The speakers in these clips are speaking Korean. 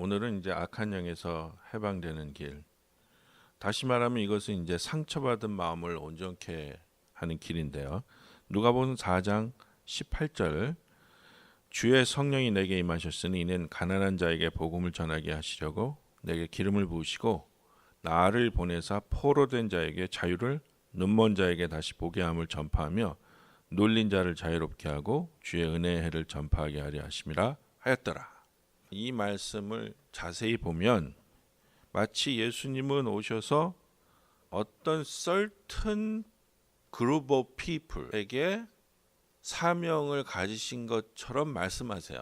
오늘은 이제 악한 영에서 해방되는 길. 다시 말하면 이것은 이제 상처받은 마음을 온전케 하는 길인데요. 누가복음 4장 18절 주의 성령이 내게 임하셨으니 이는 가난한 자에게 복음을 전하게 하시려고 내게 기름을 부으시고 나를 보내사 포로된 자에게 자유를 눈먼 자에게 다시 보게 함을 전파하며 놀린 자를 자유롭게 하고 주의 은혜의 해를 전파하게 하려 하심이라 하였더라. 이 말씀을 자세히 보면 마치 예수님은 오셔서 어떤 certain group of people에게 사명을 가지신 것처럼 말씀하세요.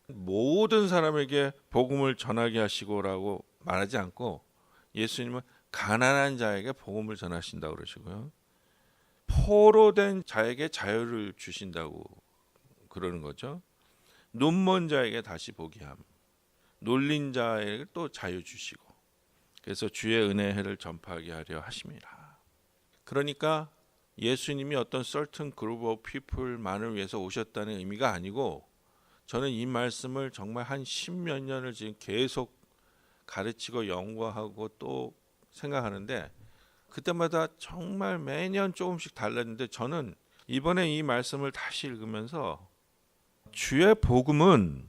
모든 사람에게 복음을 전하게 하시고라고 말하지 않고 예수님은 가난한 자에게 복음을 전하신다고 그러시고요. 포로된 자에게 자유를 주신다고 그러는 거죠. 눈먼 자에게 다시 보게 함. 놀린 자에게 또 자유 주시고. 그래서 주의 은혜의 해를 전파하게 하려 하심이라. 그러니까 예수님이 어떤 certain group of people만을 위해서 오셨다는 의미가 아니고 저는 이 말씀을 정말 한 10몇 년을 지금 계속 가르치고 연구하고 또 생각하는데 그때마다 정말 매년 조금씩 달랐는데 저는 이번에 이 말씀을 다시 읽으면서 주의 복음은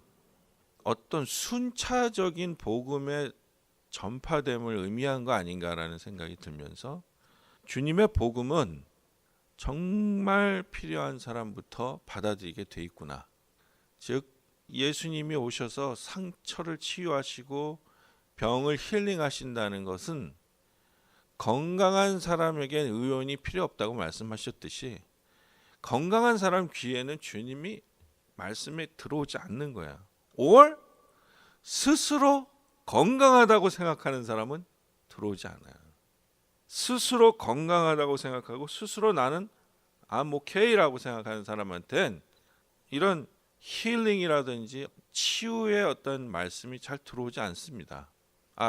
어떤 순차적인 복음의 전파됨을 의미한 거 아닌가라는 생각이 들면서 주님의 복음은 정말 필요한 사람부터 받아들이게 돼 있구나. 즉 예수님이 오셔서 상처를 치유하시고 병을 힐링하신다는 것은 건강한 사람에게 의원이 필요 없다고 말씀하셨듯이 건강한 사람 귀에는 주님이 말씀에 들어오지 않는 거야. or 스스로 건강하다고 생각하는 사람은 들어오지 않아요. 스스로 건강하다고 생각하고 스스로 나는 I'm okay라고 생각하는 사람한테는 이런 힐링이라든지 치유의 어떤 말씀이 잘 들어오지 않습니다.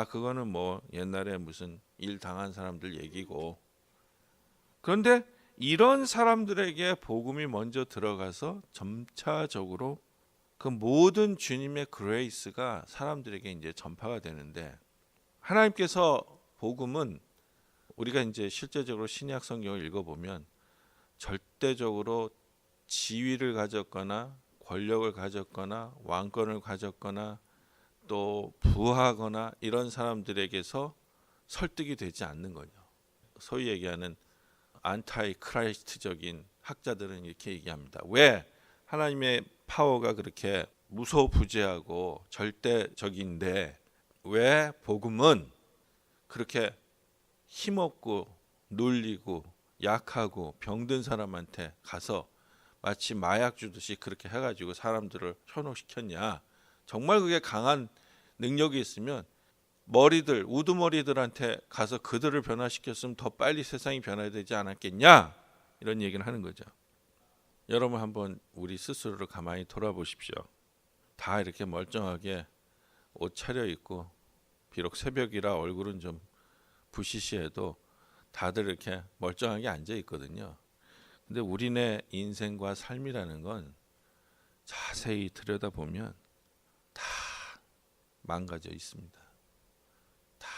그거는 뭐 옛날에 무슨 일 당한 사람들 얘기고. 그런데 이런 사람들에게 복음이 먼저 들어가서 점차적으로 그 모든 주님의 그레이스가 사람들에게 이제 전파가 되는데 하나님께서 복음은 우리가 이제 실제적으로 신약 성경을 읽어보면 절대적으로 지위를 가졌거나 권력을 가졌거나 왕권을 가졌거나 또 부하거나 이런 사람들에게서 설득이 되지 않는 거죠. 소위 얘기하는 안타이 크라이스트적인 학자들은 이렇게 얘기합니다. 왜 하나님의 파워가 그렇게 무소부재하고 절대적인데 왜 복음은 그렇게 힘없고 놀리고 약하고 병든 사람한테 가서 마치 마약 주듯이 그렇게 해가지고 사람들을 현혹시켰냐. 정말 그게 강한 능력이 있으면 머리들 우두머리들한테 가서 그들을 변화시켰으면 더 빨리 세상이 변화되지 않았겠냐. 이런 얘기를 하는 거죠. 여러분 한번 우리 스스로를 가만히 돌아보십시오. 다 이렇게 멀쩡하게 옷 차려입고 비록 새벽이라 얼굴은 좀 부시시해도 다들 이렇게 멀쩡하게 앉아 있거든요. 근데 우리네 인생과 삶이라는 건 자세히 들여다보면 다 망가져 있습니다. 다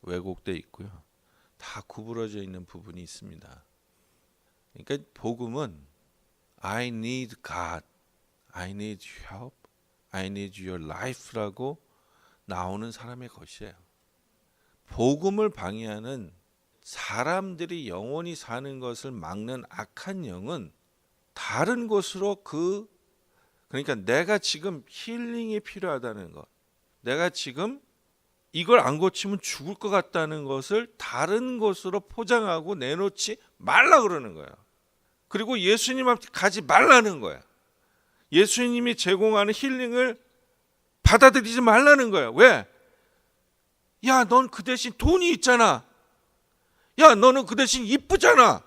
왜곡돼 있고요. 다 구부러져 있는 부분이 있습니다. 그러니까 복음은 I need God, I need help, I need your life라고 나오는 사람의 것이에요. 복음을 방해하는 사람들이 영원히 사는 것을 막는 악한 영은 다른 곳으로 그러니까 내가 지금 힐링이 필요하다는 것, 내가 지금 이걸 안 고치면 죽을 것 같다는 것을 다른 곳으로 포장하고 내놓지 말라 그러는 거예요. 그리고 예수님한테 가지 말라는 거야. 예수님이 제공하는 힐링을 받아들이지 말라는 거야. 왜? 야, 넌 그 대신 돈이 있잖아. 야, 너는 그 대신 이쁘잖아.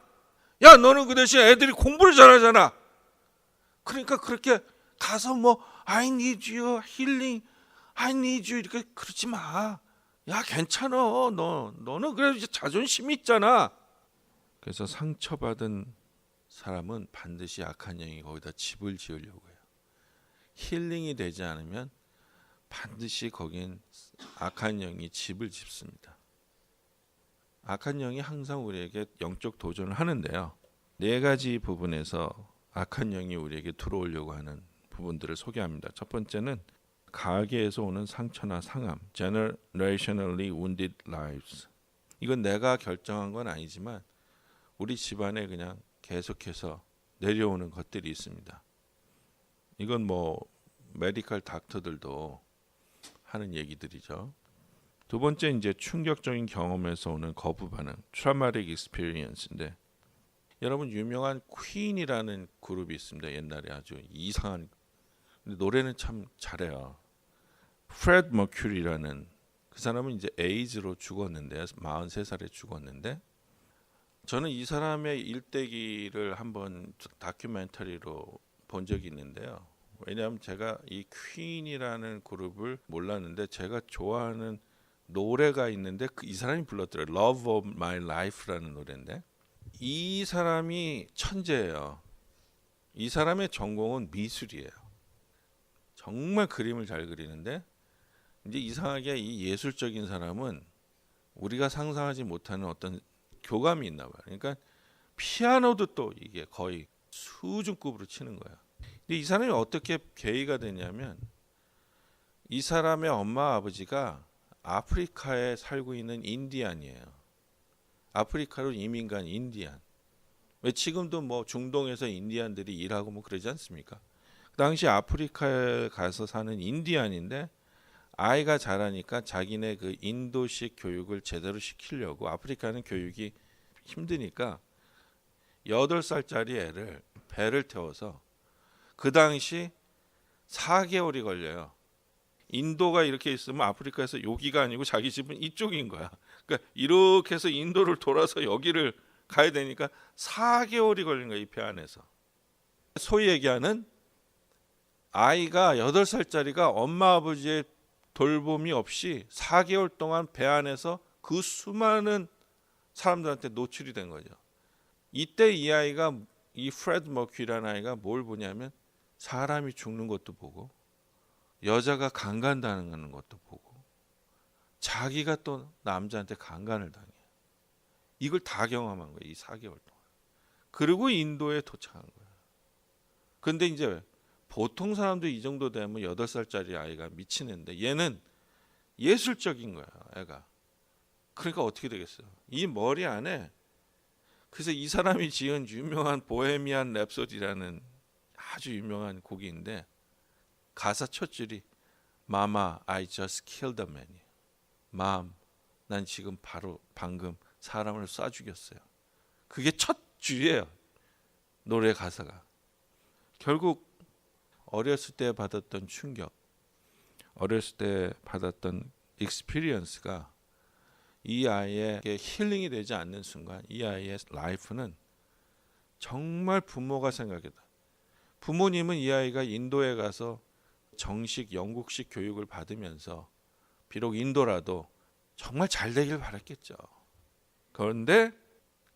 야, 너는 그 대신 애들이 공부를 잘하잖아. 그러니까 그렇게 가서 뭐 I need you, healing, I need you 이렇게 그러지 마. 야, 괜찮아. 너는 그래도 자존심이 있잖아. 그래서 상처받은 사람은 반드시 악한 영이 거기다 집을 지으려고 해요. 힐링이 되지 않으면 반드시 거긴 악한 영이 집을 짓습니다. 악한 영이 항상 우리에게 영적 도전을 하는데요. 네 가지 부분에서 악한 영이 우리에게 들어오려고 하는 부분들을 소개합니다. 첫 번째는 가계에서 오는 상처나 상함, generationally wounded lives. 이건 내가 결정한 건 아니지만 우리 집안에 그냥 계속해서 내려오는 것들이 있습니다. 이건 뭐 메디컬 닥터들도 하는 얘기들이죠. 두 번째 이제 충격적인 경험에서 오는 거부 반응, traumatic experience인데 여러분 유명한 퀸이라는 그룹이 있습니다. 옛날에 아주 이상한 근데 노래는 참 잘해요. 프레드 머큐리라는 그 사람은 이제 에이즈로 죽었는데 43살에 죽었는데 저는 이 사람의 일대기를 한번 다큐멘터리로 본 적이 있는데요. 왜냐하면 제가 이 퀸이라는 그룹을 몰랐는데 제가 좋아하는 노래가 있는데 이 사람이 불렀더래요. Love of My Life라는 노래인데 이 사람이 천재예요. 이 사람의 전공은 미술이에요. 정말 그림을 잘 그리는데 이제 이상하게 이 예술적인 사람은 우리가 상상하지 못하는 어떤 교감이 있나 봐요. 그러니까 피아노도 또 이게 거의 수준급으로 치는 거야. 근데 이 사람이 어떻게 계기가 되냐면 이 사람의 엄마 아버지가 아프리카에 살고 있는 인디안이에요. 아프리카로 이민 간 인디안. 왜 지금도 뭐 중동에서 인디안들이 일하고 뭐 그러지 않습니까? 그 당시 아프리카에 가서 사는 인디안인데 아이가 자라니까 자기네 그 인도식 교육을 제대로 시키려고 아프리카는 교육이 힘드니까 8살짜리 애를 배를 태워서 그 당시 4개월이 걸려요. 인도가 이렇게 있으면 아프리카에서 여기가 아니고 자기 집은 이쪽인 거야. 그러니까 이렇게 해서 인도를 돌아서 여기를 가야 되니까 4개월이 걸린 거야. 이 배 안에서. 소위 얘기하는 아이가 8살짜리가 엄마 아버지의 돌봄이 없이 4개월 동안 배 안에서 그 수많은 사람들한테 노출이 된 거죠. 이때 이 아이가 이 프레드 머큐리라는 아이가 뭘 보냐면 사람이 죽는 것도 보고 여자가 강간당하는 것도 보고 자기가 또 남자한테 강간을 당해. 이걸 다 경험한 거예요. 이 4개월 동안. 그리고 인도에 도착한 거예요. 근데 이제 보통 사람도 이 정도 되면 8살짜리 아이가 미치는데 얘는 예술적인 거야. 애가. 그러니까 어떻게 되겠어요? 이 머리 안에 그래서 이 사람이 지은 유명한 보헤미안 랩소디라는 아주 유명한 곡인데 가사 첫 줄이 Mama, I just killed a man. Mom, 난 지금 바로 방금 사람을 쏴 죽였어요. 그게 첫 줄이에요. 노래 가사가. 결국 어렸을 때 받았던 충격, 어렸을 때 받았던 익스피리언스가 이 아이에게 힐링이 되지 않는 순간 이 아이의 라이프는 정말 부모가 생각이다. 부모님은 이 아이가 인도에 가서 정식 영국식 교육을 받으면서 비록 인도라도 정말 잘 되길 바랐겠죠. 그런데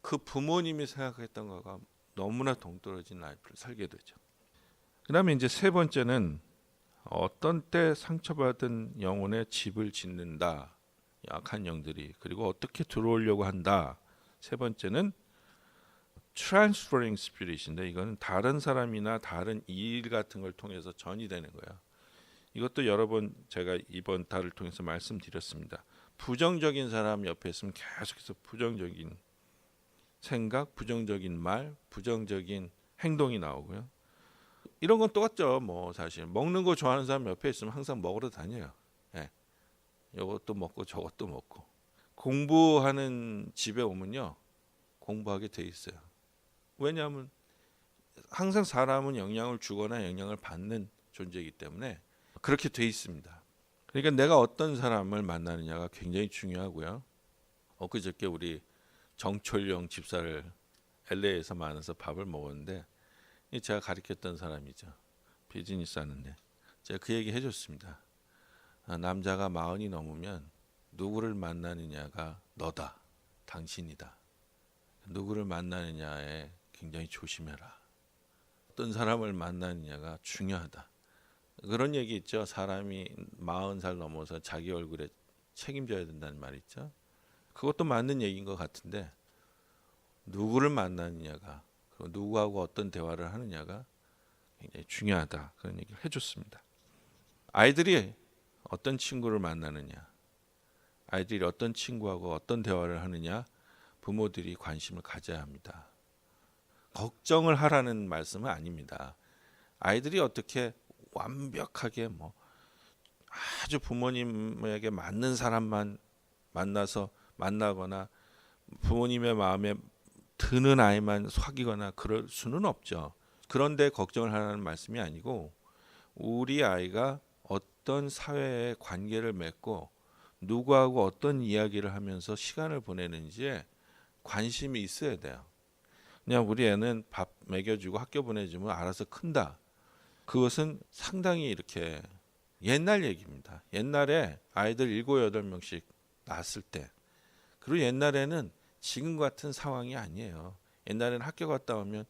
그 부모님이 생각했던 것과 너무나 동떨어진 라이프를 살게 되죠. 그 다음에 이제 세 번째는 어떤 때 상처받은 영혼의 집을 짓는다. 악한 영들이. 그리고 어떻게 들어오려고 한다. 세 번째는 transferring spirit인데 이거는 다른 사람이나 다른 일 같은 걸 통해서 전이 되는 거예요. 이것도 여러 번 제가 이번 달을 통해서 말씀드렸습니다. 부정적인 사람 옆에 있으면 계속해서 부정적인 생각, 부정적인 말, 부정적인 행동이 나오고요. 이런 건 똑같죠. 뭐 사실 먹는 거 좋아하는 사람 옆에 있으면 항상 먹으러 다녀요. 예. 이것도 먹고 저것도 먹고. 공부하는 집에 오면요. 공부하게 돼 있어요. 왜냐하면 항상 사람은 영향을 주거나 영향을 받는 존재이기 때문에 그렇게 돼 있습니다. 그러니까 내가 어떤 사람을 만나느냐가 굉장히 중요하고요. 엊그저께 우리 정철용 집사를 LA에서 만나서 밥을 먹었는데 제가 가르쳤던 사람이죠. 비즈니스 하는데 제가 그 얘기 해줬습니다. 남자가 40이 넘으면 누구를 만나느냐가 너다. 당신이다. 누구를 만나느냐에 굉장히 조심해라. 어떤 사람을 만나느냐가 중요하다. 그런 얘기 있죠. 사람이 40살 넘어서 자기 얼굴에 책임져야 된다는 말 있죠. 그것도 맞는 얘기인 것 같은데 누구를 만나느냐가 그리고 누구하고 어떤 대화를 하느냐가 굉장히 중요하다. 그런 얘기를 해줬습니다. 아이들이 어떤 친구를 만나느냐, 아이들이 어떤 친구하고 어떤 대화를 하느냐 부모들이 관심을 가져야 합니다. 걱정을 하라는 말씀은 아닙니다. 아이들이 어떻게 완벽하게 아주 부모님에게 맞는 사람만 만나거나 부모님의 마음에 드는 아이만 사귀거나 그럴 수는 없죠. 그런데 걱정을 하라는 말씀이 아니고 우리 아이가 어떤 사회의 관계를 맺고 누구하고 어떤 이야기를 하면서 시간을 보내는지에 관심이 있어야 돼요. 그냥 우리 애는 밥 먹여주고 학교 보내주면 알아서 큰다. 그것은 상당히 이렇게 옛날 얘기입니다. 옛날에 아이들 7, 8명씩 낳았을 때 그리고 옛날에는 지금 같은 상황이 아니에요. 옛날에는 학교 갔다 오면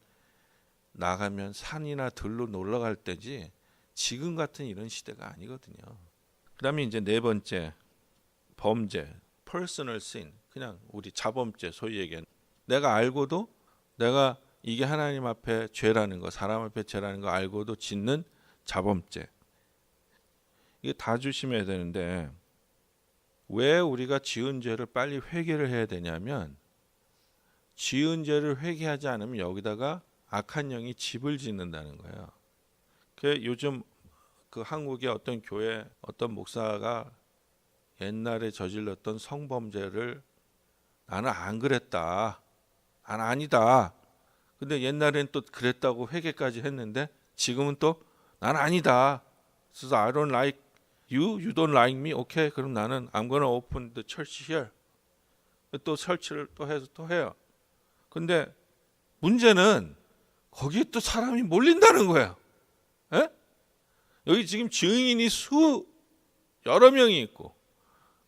나가면 산이나 들로 놀러 갈 때지 지금 같은 이런 시대가 아니거든요. 그다음에 이제 네 번째 범죄, personal sin, 그냥 우리 자범죄 소위 얘기하는 내가 알고도 내가 이게 하나님 앞에 죄라는 거, 사람 앞에 죄라는 거 알고도 짓는 자범죄. 이게 다 조심해야 되는데 왜 우리가 지은 죄를 빨리 회개를 해야 되냐면 지은 죄를 회개하지 않으면 여기다가 악한 영이 집을 짓는다는 거예요. 요즘 그 한국의 어떤 교회 어떤 목사가 옛날에 저질렀던 성범죄를 나는 안 그랬다. 난 아니다. 근데 옛날엔 또 그랬다고 회개까지 했는데 지금은 또 난 아니다. So I don't like you, you don't like me. 오케이. 그럼 나는 I'm gonna open the church here. 또 설치를 또 해서 또 해요. 근데 문제는 거기에 또 사람이 몰린다는 거예요. 에? 여기 지금 증인이 여러 명이 있고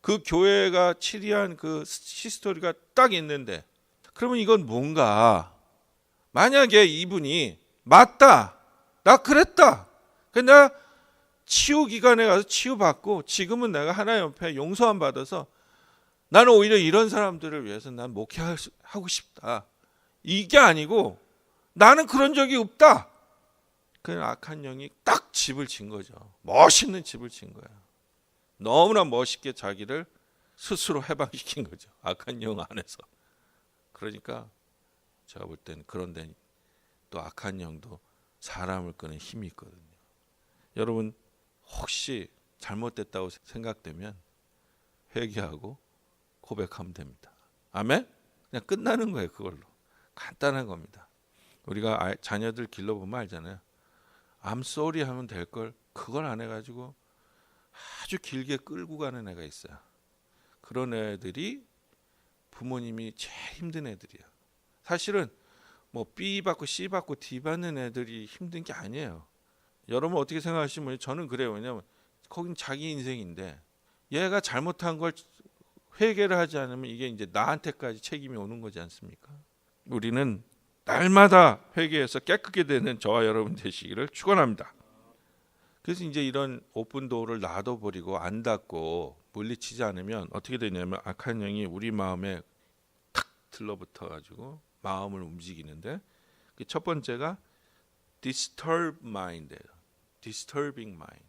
그 교회가 치리한 그 히스토리가 딱 있는데 그러면 이건 뭔가 만약에 이분이 맞다. 나 그랬다. 내가 치유기관에 가서 치유받고 지금은 내가 하나님 앞에 용서함 받아서 나는 오히려 이런 사람들을 위해서 난 목회하고 싶다. 이게 아니고 나는 그런 적이 없다. 그 악한 영이 딱 집을 진 거죠. 멋있는 집을 진 거야. 너무나 멋있게 자기를 스스로 해방시킨 거죠. 악한 영 안에서. 그러니까 제가 볼 때는 그런데 또 악한 영도 사람을 끄는 힘이 있거든요. 여러분 혹시 잘못됐다고 생각되면 회개하고 고백하면 됩니다. 아멘? 그냥 끝나는 거예요. 그걸로. 간단한 겁니다. 우리가 자녀들 길러보면 알잖아요. I'm sorry 하면 될 걸 그걸 안 해가지고 아주 길게 끌고 가는 애가 있어요. 그런 애들이 부모님이 제일 힘든 애들이야. 사실은 B 받고 C 받고 D 받는 애들이 힘든 게 아니에요. 여러분 어떻게 생각하시면 저는 그래요. 왜냐하면 거긴 자기 인생인데 얘가 잘못한 걸 회개를 하지 않으면 이게 이제 나한테까지 책임이 오는 거지 않습니까? 우리는 날마다 회개해서 깨끗게 되는 저와 여러분 되시기를 축원합니다. 그래서 이제 이런 오픈 도어를 놔둬버리고 안 닫고 물리치지 않으면 어떻게 되냐면 악한 영이 우리 마음에 탁 들러붙어 가지고 마음을 움직이는데 첫 번째가 disturb mind예요. disturbing mind.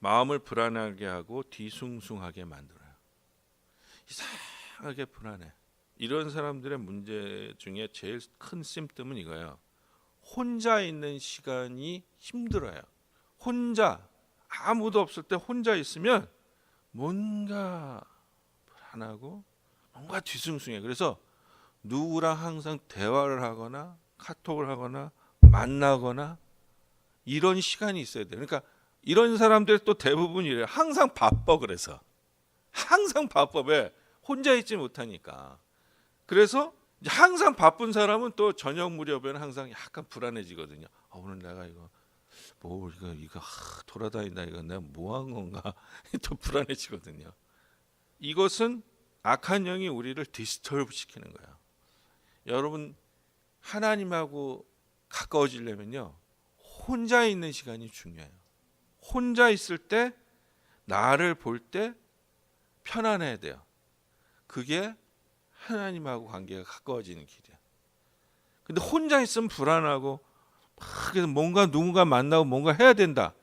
마음을 불안하게 하고 뒤숭숭하게 만들어요. 이상하게 불안해. 이런 사람들의 문제 중에 제일 큰 심점은 이거예요. 혼자 있는 시간이 힘들어요. 혼자 아무도 없을 때 혼자 있으면 뭔가 불안하고 뭔가 뒤숭숭해. 그래서 누구랑 항상 대화를 하거나 카톡을 하거나 만나거나 이런 시간이 있어야 돼요. 그러니까 이런 사람들 또 대부분 이래요. 항상 바빠. 그래서 항상 바빠. 왜? 혼자 있지 못하니까. 그래서 항상 바쁜 사람은 또 저녁 무렵에는 항상 약간 불안해지거든요. 오늘 내가 이거 돌아다닌다 이거 내가 뭐 한 건가 또 불안해지거든요. 이것은 악한 영이 우리를 디스터브 시키는 거예요. 여러분 하나님하고 가까워지려면요 혼자 있는 시간이 중요해요. 혼자 있을 때 나를 볼 때 편안해야 돼요. 그게 하나님하고 관계가 가까워지는 길이야. 근데 혼자 있으면 불안하고 막 뭔가 누군가 만나고 뭔가 해야 된다.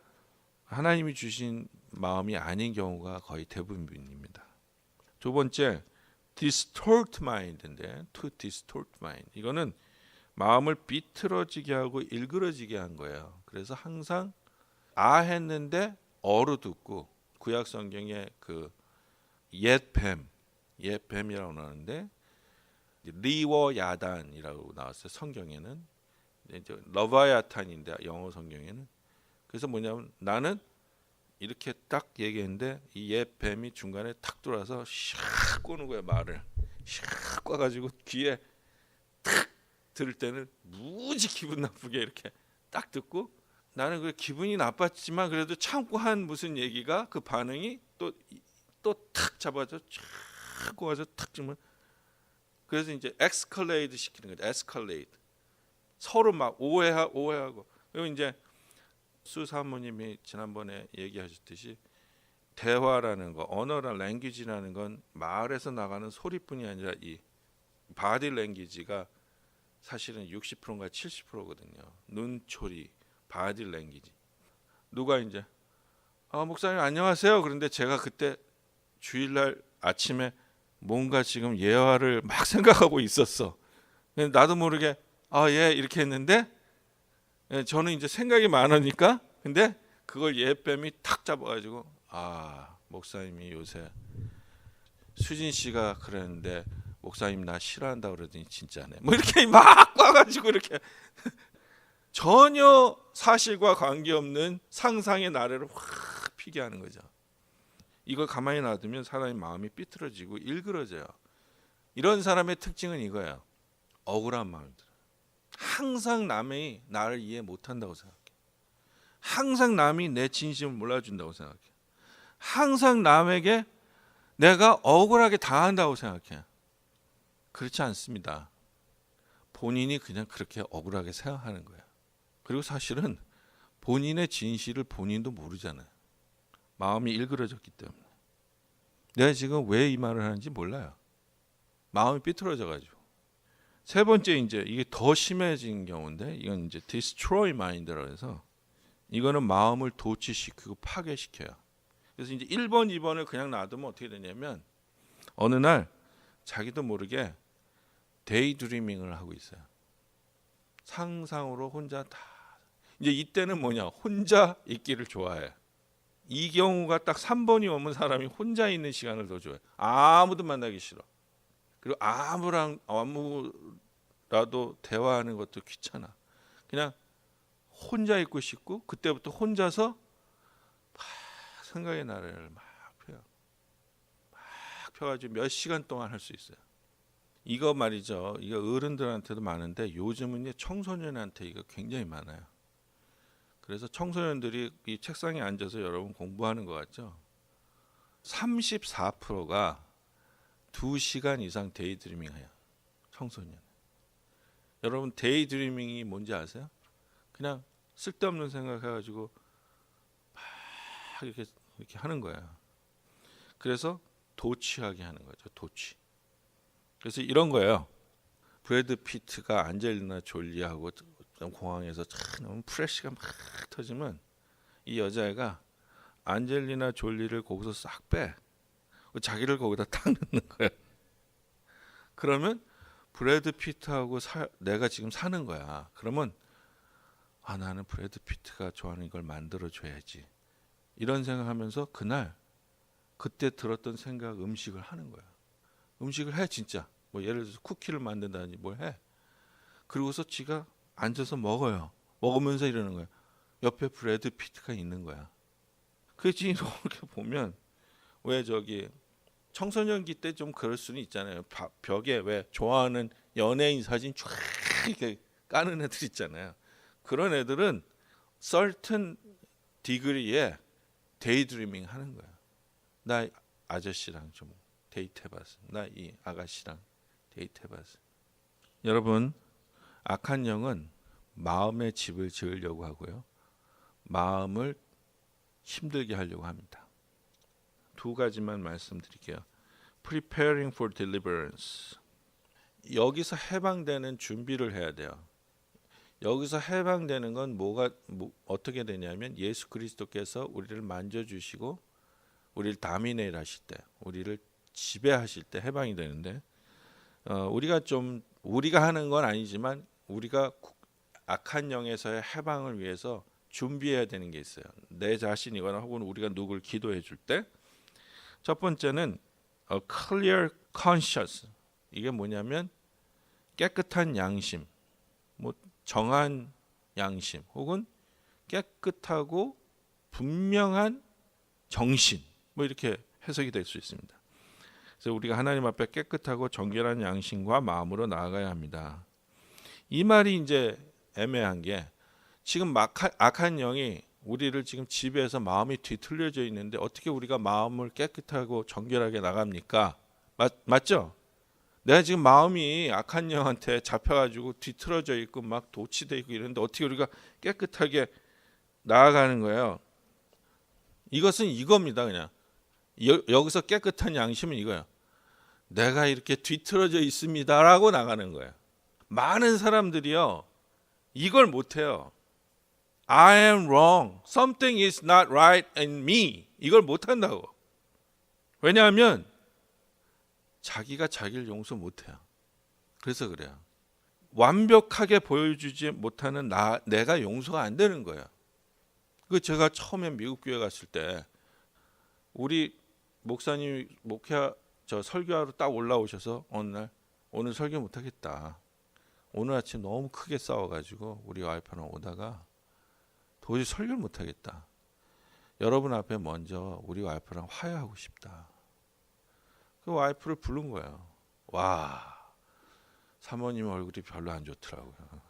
하나님이 주신 마음이 아닌 경우가 거의 대부분입니다. 두 번째, distort mind인데, to distort mind. 이거는 마음을 비틀어지게 하고 일그러지게 한 거예요. 그래서 항상 했는데 어로 듣고, 구약 성경에 그 옛뱀이라고 나오는데 리워 야단이라고 나왔어요. 성경에는 이제 러바야탄인데 영어 성경에는. 그래서 뭐냐면 나는 이렇게 딱 얘기했는데 이 옛뱀이 중간에 탁 들어와서 샥 꼬는 거야. 말을 샥 꽈가지고 귀에 탁 들을 때는 무지 기분 나쁘게 이렇게 딱 듣고, 나는 그 기분이 나빴지만 그래도 참고 한 무슨 얘기가 그 반응이 또 탁 잡아서 쫙 꼬아서 탁 주면, 그래서 이제 엑스컬레이드 시키는 거죠. 엑스컬레이드. 서로 막 오해하고. 그리고 이제 수 사모님이 지난번에 얘기하셨듯이 대화라는 거, 언어랑 랭귀지라는 건 말에서 나가는 소리뿐이 아니라 이 바디 랭귀지가 사실은 60%인가 70%거든요. 눈초리, 바디 랭귀지. 누가 이제 목사님 안녕하세요. 그런데 제가 그때 주일날 아침에 뭔가 지금 예화를 막 생각하고 있었어. 나도 모르게 예 이렇게 했는데, 저는 이제 생각이 많으니까, 근데 그걸 옛뱀이 탁 잡아가지고 목사님이 요새 수진 씨가 그랬는데 목사님 나 싫어한다 그러더니 진짜네. 뭐 이렇게 막 꽈가지고 이렇게 전혀 사실과 관계없는 상상의 나래를 확 피게 하는 거죠. 이걸 가만히 놔두면 사람의 마음이 삐뚤어지고 일그러져요. 이런 사람의 특징은 이거예요. 억울한 마음이 들어요. 항상 남이 나를 이해 못한다고 생각해. 항상 남이 내 진심을 몰라준다고 생각해. 항상 남에게 내가 억울하게 당한다고 생각해. 그렇지 않습니다. 본인이 그냥 그렇게 억울하게 생각하는 거야. 그리고 사실은 본인의 진실을 본인도 모르잖아요. 마음이 일그러졌기 때문에. 내가 지금 왜 이 말을 하는지 몰라요. 마음이 삐뚤어져가지고. 세 번째, 이제 이게 더 심해진 경우인데, 이건 이제 destroy mind라고 해서 이거는 마음을 도취시키고 파괴시켜요. 그래서 이제 1번, 2번을 그냥 놔두면 어떻게 되냐면 어느 날 자기도 모르게 데이드리밍을 하고 있어요. 상상으로 혼자 다. 이제 이때는 뭐냐? 혼자 있기를 좋아해. 이 경우가 딱 3번이 오면 사람이 혼자 있는 시간을 더 좋아해. 아무도 만나기 싫어. 그리고 아무라도 대화하는 것도 귀찮아. 그냥 혼자 있고 싶고, 그때부터 혼자서 막 생각의 나래를 막 펴요. 막 펴가지고 몇 시간 동안 할 수 있어요. 이거 말이죠. 이거 어른들한테도 많은데 요즘은 청소년한테 이거 굉장히 많아요. 그래서 청소년들이 이 책상에 앉아서 여러분 공부하는 것 같죠? 34%가 2시간 이상 데이드리밍 해요. 청소년. 여러분 데이드리밍이 뭔지 아세요? 그냥 쓸데없는 생각해가지고 막 이렇게 하는 거야. 그래서 도취하게 하는 거죠. 도취. 그래서 이런 거예요. 브래드 피트가 안젤리나 졸리하고 공항에서 너무 프레시가 막 터지면 이 여자애가 안젤리나 졸리를 거기서 싹 빼. 자기를 거기다 딱 넣는 거야. 그러면 브래드 피트하고 내가 지금 사는 거야. 그러면 나는 브래드 피트가 좋아하는 걸 만들어줘야지. 이런 생각하면서 그때 들었던 생각 음식을 하는 거야. 음식을 해 진짜. 뭐 예를 들어서 쿠키를 만든다든지 뭘 해. 그리고서 지가 앉아서 먹어요. 먹으면서 이러는 거야. 옆에 브래드 피트가 있는 거야. 그래서 이렇게 보면 왜 청소년기 때 좀 그럴 수는 있잖아요. 벽에 왜 좋아하는 연예인 사진 쫙 이렇게 까는 애들 있잖아요. 그런 애들은 certain degree에 데이드리밍 하는 거야. 나 아저씨랑 좀 데이트 해봤어. 나 이 아가씨랑 데이트 해봤어. 여러분, 악한 영은 마음의 집을 지으려고 하고요. 마음을 힘들게 하려고 합니다. 두 가지만 말씀드릴게요. Preparing for deliverance. 여기서 해방되는 준비를 해야 돼요. 여기서 해방되는 건 어떻게 되냐면 예수 그리스도께서 우리를 만져주시고 우리를 다미네일 하실 때, 우리를 지배하실 때 해방이 되는데, 우리가 하는 건 아니지만 우리가 악한 영에서의 해방을 위해서 준비해야 되는 게 있어요. 내 자신이거나 혹은 우리가 누구를 기도해 줄 때, 첫 번째는 a clear conscience. 이게 뭐냐면 깨끗한 양심, 정한 양심, 혹은 깨끗하고 분명한 정신, 이렇게 해석이 될 수 있습니다. 그래서 우리가 하나님 앞에 깨끗하고 정결한 양심과 마음으로 나아가야 합니다. 이 말이 이제 애매한 게, 지금 악한 영이 우리를 지금 지배해서 마음이 뒤틀려져 있는데 어떻게 우리가 마음을 깨끗하고 정결하게 나갑니까? 맞죠? 내가 지금 마음이 악한 영한테 잡혀가지고 뒤틀어져 있고 막 도취돼 있고 이런데 어떻게 우리가 깨끗하게 나아가는 거예요? 이것은 이겁니다. 그냥 여기서 깨끗한 양심은 이거예요. 내가 이렇게 뒤틀어져 있습니다라고 나가는 거예요. 많은 사람들이요, 이걸 못해요. I am wrong. Something is not right in me. 이걸 못한다고. 왜냐하면 자기가 자기를 용서 못해요. 그래서 그래요. 완벽하게 보여주지 못하는 내가 용서가 안 되는 거예요. 그 제가 처음에 미국 교회 갔을 때 우리 목사님이 설교하러 딱 올라오셔서 어느 날, 오늘 설교 못하겠다. 오늘 아침 너무 크게 싸워가지고 우리 와이프랑 오다가 도저히 설교를 못하겠다. 여러분 앞에 먼저 우리 와이프랑 화해하고 싶다. 그 와이프를 부른 거예요. 와, 사모님 얼굴이 별로 안 좋더라고요.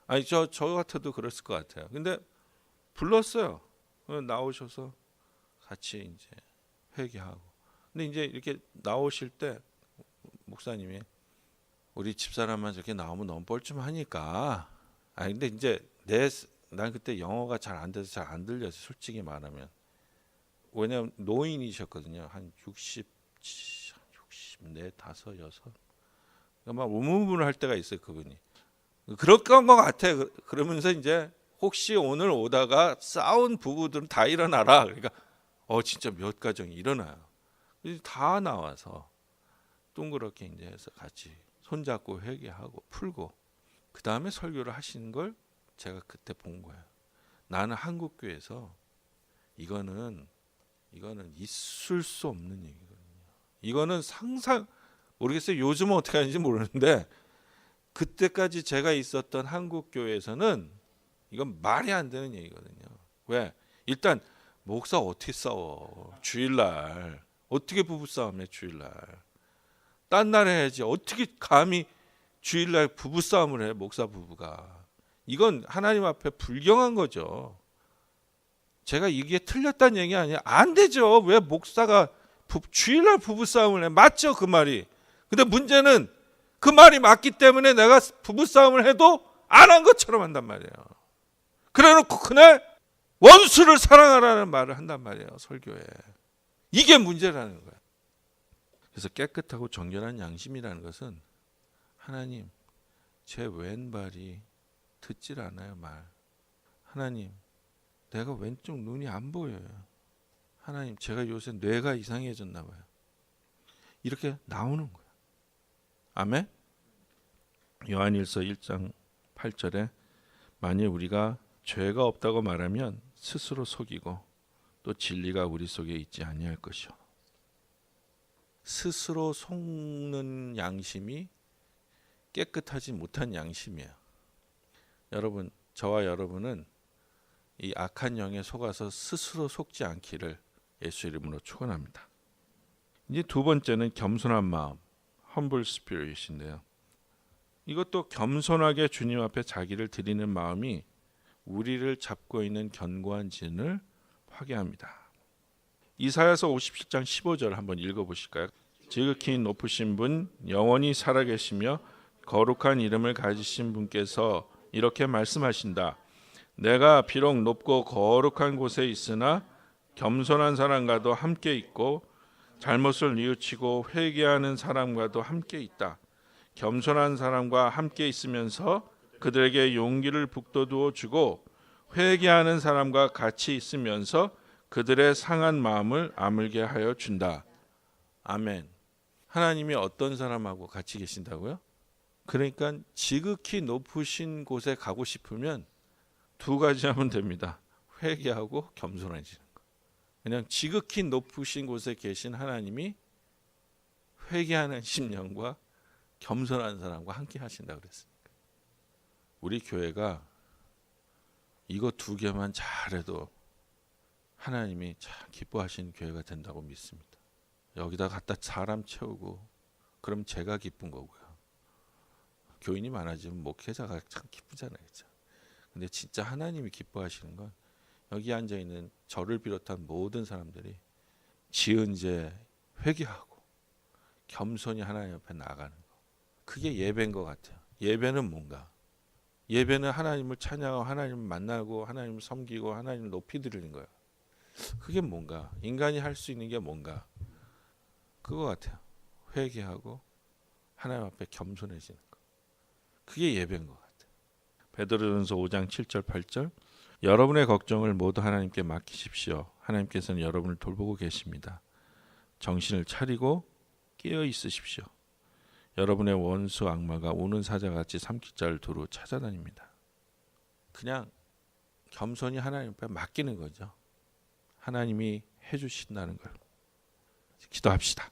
아니 저 같아도 그랬을 것 같아요. 근데 불렀어요. 나오셔서 같이 이제 회개하고. 근데 이제 이렇게 나오실 때 목사님이 우리 집사람만 저렇게 나오면 너무 뻘쭘하니까. 근데 이제 난 그때 영어가 잘 안 돼서 잘 안 들려서 솔직히 말하면. 왜냐면 노인이셨거든요. 한 64, 5, 6. 막 우문문을 할 때가 있어요, 그분이. 그런 것 같아. 그러면서 이제 혹시 오늘 오다가 싸운 부부들은 다 일어나라. 그러니까 진짜 몇 가정이 일어나요. 다 나와서 둥그렇게 이제 해서 같이 손잡고 회개하고 풀고, 그 다음에 설교를 하시는 걸 제가 그때 본 거예요. 나는 한국 교회에서 이거는 있을 수 없는 얘기거든요. 이거는 상상 모르겠어요. 요즘은 어떻게 하는지 모르는데 그때까지 제가 있었던 한국 교회에서는 이건 말이 안 되는 얘기거든요. 왜? 일단 목사 어떻게 싸워? 주일날 어떻게 부부 싸움해? 주일날 딴 날 해야지. 어떻게 감히 주일날 부부 싸움을 해? 목사 부부가. 이건 하나님 앞에 불경한 거죠. 제가 이게 틀렸다는 얘기 아니에요. 안 되죠. 왜 목사가 주일날 부부 싸움을 해? 맞죠, 그 말이. 근데 문제는 그 말이 맞기 때문에 내가 부부 싸움을 해도 안 한 것처럼 한단 말이에요. 그래놓고 그날 원수를 사랑하라는 말을 한단 말이에요, 설교에. 이게 문제라는 거예요. 그래서 깨끗하고 정결한 양심이라는 것은, 하나님, 제 왼발이 듣질 않아요, 말. 하나님, 내가 왼쪽 눈이 안 보여요. 하나님, 제가 요새 뇌가 이상해졌나 봐요. 이렇게 나오는 거예요. 아멘? 요한일서 1장 8절에 만일 우리가 죄가 없다고 말하면 스스로 속이고 또 진리가 우리 속에 있지 아니할 것이요. 스스로 속는 양심이 깨끗하지 못한 양심이에요. 여러분, 저와 여러분은 이 악한 영에 속아서 스스로 속지 않기를 예수 이름으로 축원합니다. 이제 두 번째는 겸손한 마음, humble spirit인데요. 이것도 겸손하게 주님 앞에 자기를 드리는 마음이 우리를 잡고 있는 견고한 진을 파괴합니다. 이사야서 57장 15절 한번 읽어보실까요? 지극히 높으신 분, 영원히 살아계시며 거룩한 이름을 가지신 분께서 이렇게 말씀하신다. 내가 비록 높고 거룩한 곳에 있으나 겸손한 사람과도 함께 있고 잘못을 뉘우치고 회개하는 사람과도 함께 있다. 겸손한 사람과 함께 있으면서 그들에게 용기를 북돋워 주고 회개하는 사람과 같이 있으면서 그들의 상한 마음을 아물게 하여 준다. 아멘. 하나님이 어떤 사람하고 같이 계신다고요? 그러니까 지극히 높으신 곳에 가고 싶으면 두 가지 하면 됩니다. 회개하고 겸손해지는 거. 그냥 지극히 높으신 곳에 계신 하나님이 회개하는 심령과 겸손한 사람과 함께 하신다 그랬습니다. 우리 교회가 이거 두 개만 잘해도 하나님이 참 기뻐하시는 교회가 된다고 믿습니다. 여기다 갖다 사람 채우고 그럼 제가 기쁜 거고요. 교인이 많아지면 목회자가 참 기쁘잖아요. 그렇죠? 근데 진짜 하나님이 기뻐하시는 건 여기 앉아있는 저를 비롯한 모든 사람들이 지은 죄 회개하고 겸손히 하나님 앞에 나아가는 거. 그게 예배인 것 같아요. 예배는 뭔가? 예배는 하나님을 찬양하고 하나님을 만나고 하나님을 섬기고 하나님을 높이 드리는 거예요. 그게 뭔가? 인간이 할 수 있는 게 뭔가? 그거 같아요. 회개하고 하나님 앞에 겸손해지는 거. 그게 예배인 것 같아요. 베드로전서 5장 7절 8절 여러분의 걱정을 모두 하나님께 맡기십시오. 하나님께서는 여러분을 돌보고 계십니다. 정신을 차리고 깨어 있으십시오. 여러분의 원수 악마가 우는 사자같이 삼킬자를 두루 찾아다닙니다. 그냥 겸손히 하나님 앞에 맡기는 거죠. 하나님이 해주신다는 걸. 기도합시다.